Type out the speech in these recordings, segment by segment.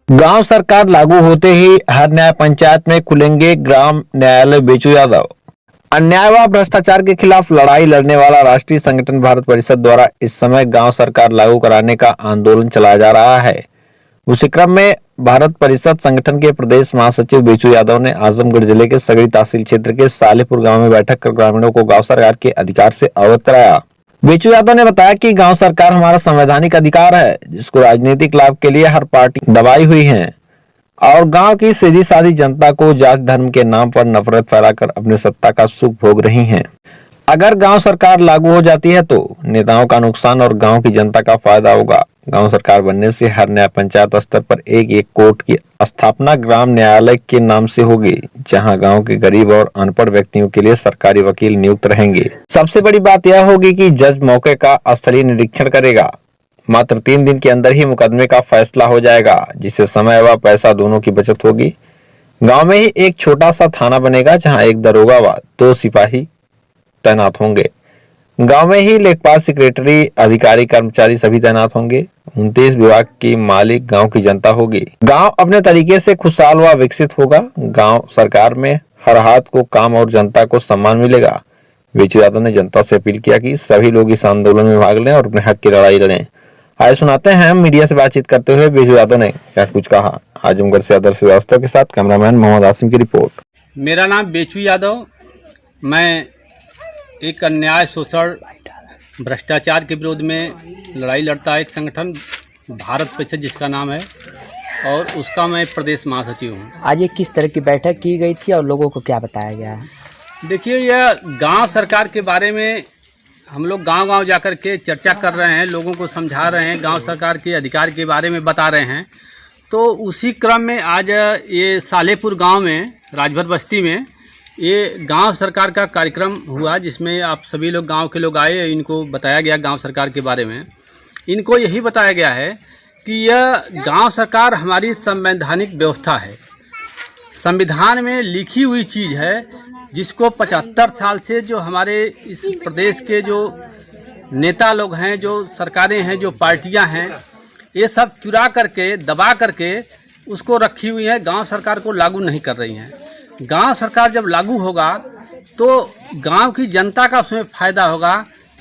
गांव सरकार लागू होते ही हर न्याय पंचायत में खुलेंगे ग्राम न्यायालय। बेचू यादव। अन्याय व भ्रष्टाचार के खिलाफ लड़ाई लड़ने वाला राष्ट्रीय संगठन भारत परिषद द्वारा इस समय गांव सरकार लागू कराने का आंदोलन चलाया जा रहा है। उसी क्रम में भारत परिषद संगठन के प्रदेश महासचिव बेचू यादव ने आजमगढ़ जिले के सगड़ी तहसील क्षेत्र के सालेपुर गांव में बैठक कर ग्रामीणों को गांव सरकार के अधिकार से अवगत कराया। बेचू यादव ने बताया कि गांव सरकार हमारा संवैधानिक अधिकार है, जिसको राजनीतिक लाभ के लिए हर पार्टी दबाई हुई है और गांव की सीधी सादी जनता को जाति धर्म के नाम पर नफरत फैलाकर अपने सत्ता का सुख भोग रही हैं। अगर गांव सरकार लागू हो जाती है तो नेताओं का नुकसान और गांव की जनता का फायदा होगा। गांव सरकार बनने से हर न्याय पंचायत स्तर पर एक कोर्ट की स्थापना ग्राम न्यायालय के नाम से होगी, जहां गांव के गरीब और अनपढ़ व्यक्तियों के लिए सरकारी वकील नियुक्त रहेंगे। सबसे बड़ी बात यह होगी कि जज मौके का स्थलीय निरीक्षण करेगा। मात्र 3 दिन के अंदर ही मुकदमे का फैसला हो जाएगा, जिससे समय व पैसा दोनों की बचत होगी। गांव में ही एक छोटा सा थाना बनेगा, जहां एक दरोगा व 2 सिपाही तैनात होंगे। गांव में ही लेखपाल, सेक्रेटरी, अधिकारी, कर्मचारी सभी तैनात होंगे। 29 विभाग की मालिक गांव की जनता होगी। गांव अपने तरीके से खुशहाल व विकसित होगा। गांव सरकार में हर हाथ को काम और जनता को सम्मान मिलेगा। बेचू यादव ने जनता से अपील किया कि सभी लोग इस आंदोलन में भाग लें और अपने हक की लड़ाई लड़ें। आइए सुनाते हैं मीडिया से बातचीत करते हुए बेचू यादव ने क्या कुछ कहा। आजमगढ़ से आदर्श श्रीवास्तव के साथ कैमरामैन मोहम्मद आसिम की रिपोर्ट। मेरा नाम बेचू यादव। मैं एक अन्याय, शोषण, भ्रष्टाचार के विरोध में लड़ाई लड़ता है एक संगठन भारत परिषद जिसका नाम है, और उसका मैं प्रदेश महासचिव हूँ। आज ये किस तरह की बैठक की गई थी और लोगों को क्या बताया गया है? देखिए, यह गांव सरकार के बारे में हम लोग गांव-गांव जाकर के चर्चा कर रहे हैं, लोगों को समझा रहे हैं, गांव सरकार के अधिकार के बारे में बता रहे हैं। तो उसी क्रम में आज ये सालेपुर गांव में, राजभर बस्ती में, ये गांव सरकार का कार्यक्रम हुआ, जिसमें आप सभी लोग गांव के लोग आए। इनको बताया गया गांव सरकार के बारे में। इनको यही बताया गया है कि यह गांव सरकार हमारी संवैधानिक व्यवस्था है, संविधान में लिखी हुई चीज़ है, जिसको 75 साल से जो हमारे इस प्रदेश के जो नेता लोग हैं, जो सरकारें हैं, जो पार्टियां हैं, ये सब चुरा करके, दबा करके उसको रखी हुई है। गांव सरकार को लागू नहीं कर रही हैं। गांव सरकार जब लागू होगा तो गांव की जनता का उसमें फ़ायदा होगा,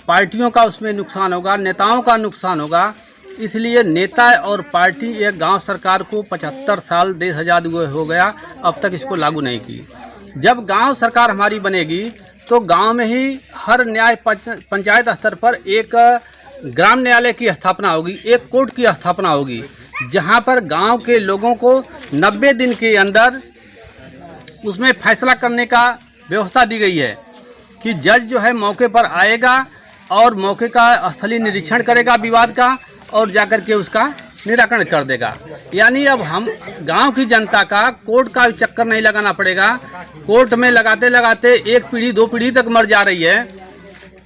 पार्टियों का उसमें नुकसान होगा, नेताओं का नुकसान होगा। इसलिए नेता और पार्टी ये गांव सरकार को 75 साल देश आज़ाद हुए हो गया, अब तक इसको लागू नहीं की। जब गांव सरकार हमारी बनेगी तो गांव में ही हर न्याय पंचायत स्तर पर एक ग्राम न्यायालय की स्थापना होगी, एक कोर्ट की स्थापना होगी, जहां पर गांव के लोगों को 90 दिन के अंदर उसमें फैसला करने का व्यवस्था दी गई है कि जज जो है मौके पर आएगा और मौके का स्थलीय निरीक्षण करेगा विवाद का, और जाकर के उसका निराकरण कर देगा। यानी अब हम गांव की जनता का कोर्ट का चक्कर नहीं लगाना पड़ेगा। कोर्ट में लगाते लगाते 1 पीढ़ी 2 पीढ़ी तक मर जा रही है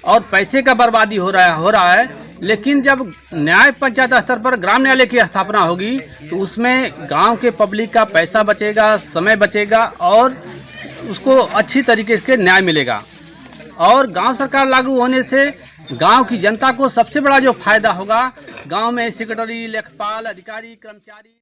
और पैसे का बर्बादी हो रहा है। लेकिन जब न्याय पंचायत स्तर पर ग्राम न्यायालय की स्थापना होगी तो उसमें गांव के पब्लिक का पैसा बचेगा, समय बचेगा और उसको अच्छी तरीके से न्याय मिलेगा। और गांव सरकार लागू होने से गांव की जनता को सबसे बड़ा जो फायदा होगा, गांव में सेक्रेटरी, लेखपाल, अधिकारी, कर्मचारी